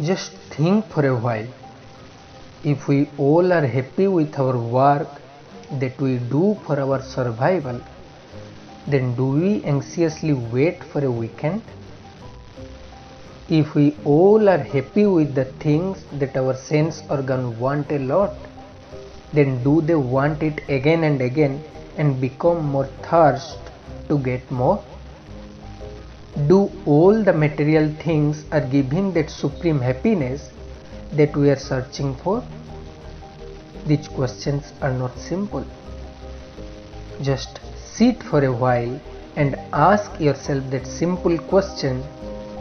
Just think for a while. If we all are happy with our work that we do for our survival, then do we anxiously wait for a weekend? If we all are happy with the things that our sense organ want a lot, then do they want it again and again and become more thirst to get more? Do all the material things are giving that supreme happiness that we are searching for? These questions are not simple. Just sit for a while and ask yourself that simple question,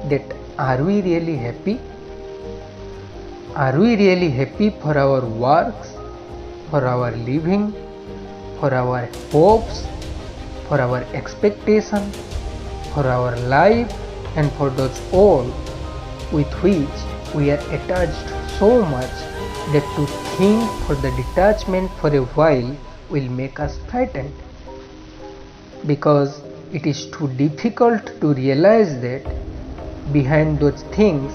that are we really happy? Are we really happy for our works, for our living, for our hopes, for our expectations, for our life, and for those all with which we are attached so much that to think for the detachment for a while will make us frightened, because it is too difficult to realize that behind those things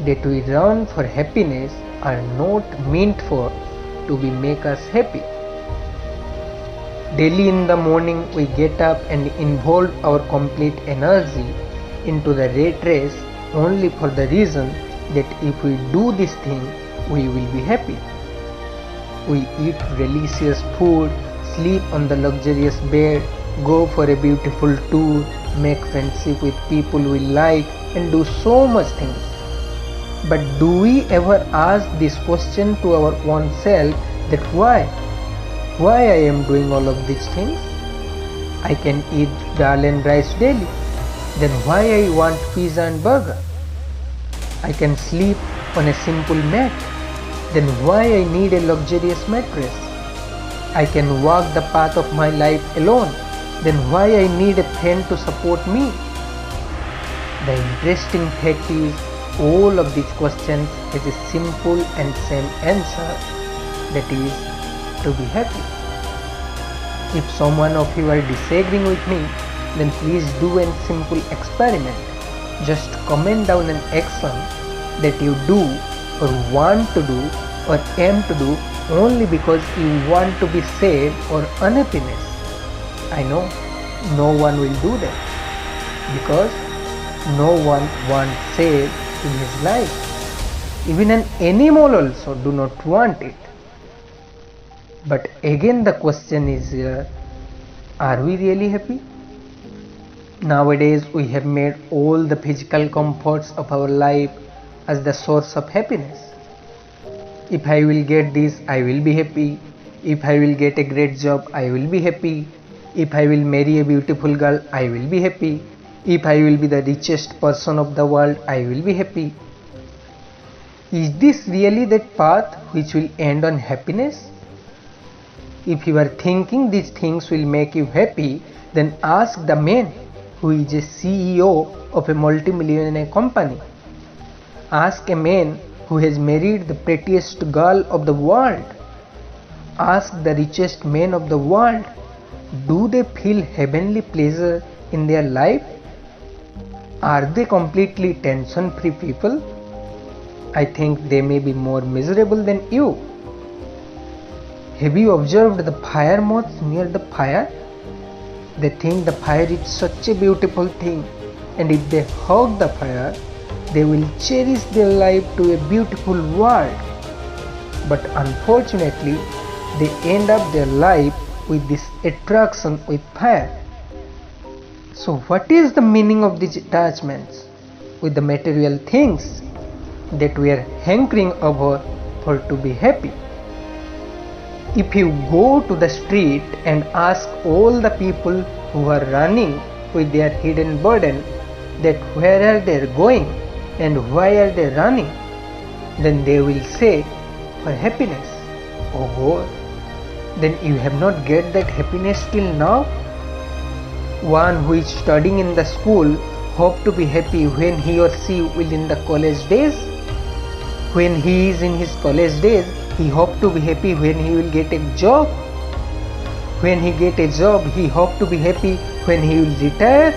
that we run for happiness are not meant for to be make us happy. Daily in the morning we get up and involve our complete energy into the rat race only for the reason that if we do this thing we will be happy. We eat delicious food, sleep on the luxurious bed, go for a beautiful tour, make friendship with people we like, and do so much things. But do we ever ask this question to our own self, that why I am doing all of these things? I can eat dal and rice daily, then why I want pizza and burger? I can sleep on a simple mat, then why I need a luxurious mattress? I can walk the path of my life alone, then why I need a friend to support me? The interesting fact is, all of these questions has a simple and same answer, that is, to be happy. If someone of you are disagreeing with me, then please do a simple experiment. Just comment down an action that you do or want to do or aim to do only because you want to be sad or unhappiness. I know no one will do that, because no one wants sad in his life. Even an animal also do not want it. But again the question is here, are we really happy? Nowadays we have made all the physical comforts of our life as the source of happiness. If I will get this, I will be happy. If I will get a great job, I will be happy. If I will marry a beautiful girl, I will be happy. If I will be the richest person of the world, I will be happy. Is this really that path which will end on happiness? If you are thinking these things will make you happy, then ask the man who is a CEO of a multi-millionaire company. Ask a man who has married the prettiest girl of the world. Ask the richest man of the world, do they feel heavenly pleasure in their life? Are they completely tension-free people? I think they may be more miserable than you. Have you observed the fire moths near the fire? They think the fire is such a beautiful thing, and if they hug the fire, they will cherish their life to a beautiful world. But unfortunately, they end up their life with this attraction with fire. So what is the meaning of these attachments with the material things that we are hankering over for to be happy? If you go to the street and ask all the people who are running with their hidden burden that where are they going and why are they running, then they will say, for happiness. Oh God, then you have not get that happiness till now? One who is studying in the school hope to be happy when he or she will in the college days. When he is in his college days, he hope to be happy when he will get a job. When he get a job, he hope to be happy when he will retire.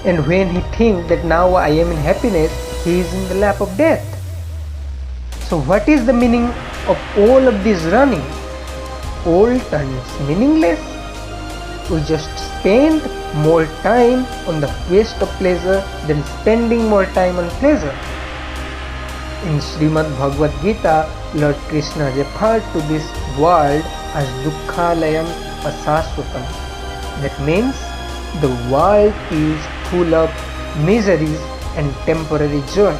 And when he think that now I am in happiness, he is in the lap of death. So what is the meaning of all of this running? All turns meaningless. We just spend more time on the quest of pleasure than spending more time on pleasure. In Srimad Bhagavad Gita, Lord Krishna referred to this world as Dukkhalayam Asaswatam. That means the world is full of miseries and temporary joy.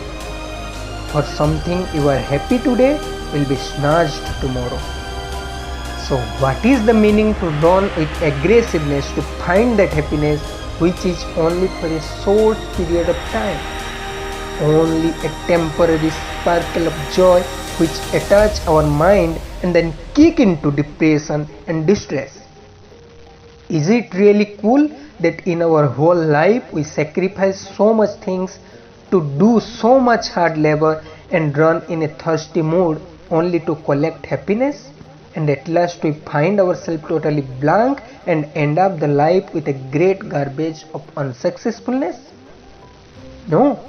For something you are happy today will be snatched tomorrow. So what is the meaning to run with aggressiveness to find that happiness which is only for a short period of time? Only a temporary sparkle of joy which attach our mind and then kick into depression and distress. Is it really cool that in our whole life we sacrifice so much things to do so much hard labor and run in a thirsty mood only to collect happiness? And at last we find ourselves totally blank and end up the life with a great garbage of unsuccessfulness? No,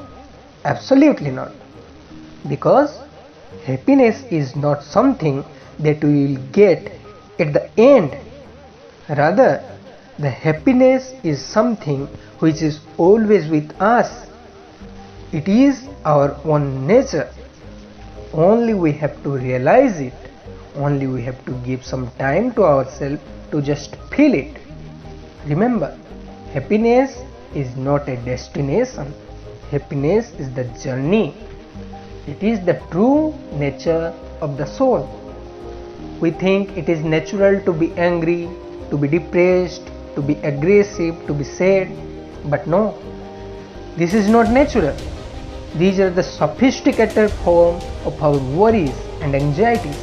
absolutely not. Because happiness is not something that we will get at the end. Rather, the happiness is something which is always with us. It is our own nature. Only we have to realize it. Only we have to give some time to ourselves to just feel it. Remember, happiness is not a destination. Happiness is the journey. It is the true nature of the soul. We think it is natural to be angry, to be depressed, to be aggressive, to be sad. But no, this is not natural. These are the sophisticated form of our worries and anxieties.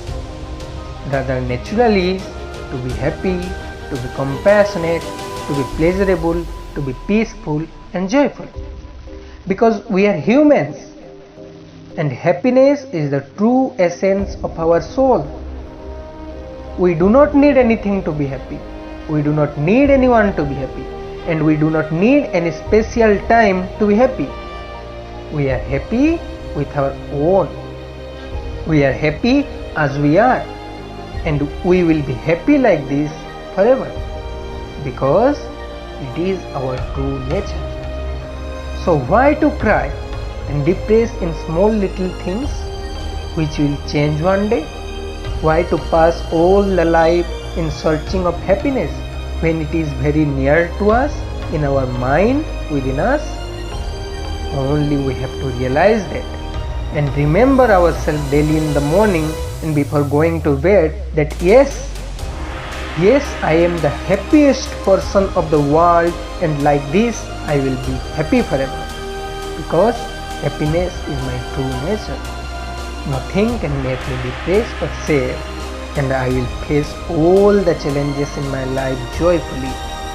Rather, natural is to be happy, to be compassionate, to be pleasurable, to be peaceful and joyful. Because we are humans, and happiness is the true essence of our soul. We do not need anything to be happy. We do not need anyone to be happy. And we do not need any special time to be happy. We are happy with our own. We are happy as we are. And we will be happy like this forever. Because it is our true nature. So why to cry and depress in small little things which will change one day? Why to pass all the life in searching of happiness when it is very near to us, in our mind, within us? Only we have to realize that and remember ourselves daily in the morning and before going to bed that yes, I am the happiest person of the world, and like this I will be happy forever. Because happiness is my true nature. Nothing can make me depressed or sad, and I will face all the challenges in my life joyfully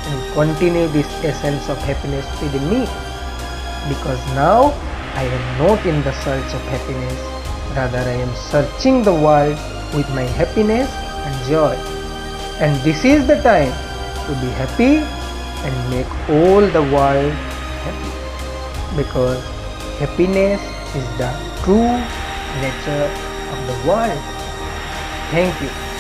and continue this essence of happiness within me. Because now I am not in the search of happiness, rather I am searching the world with my happiness and joy. And this is the time to be happy and make all the world happy. Because happiness is the true nature of the world. Thank you.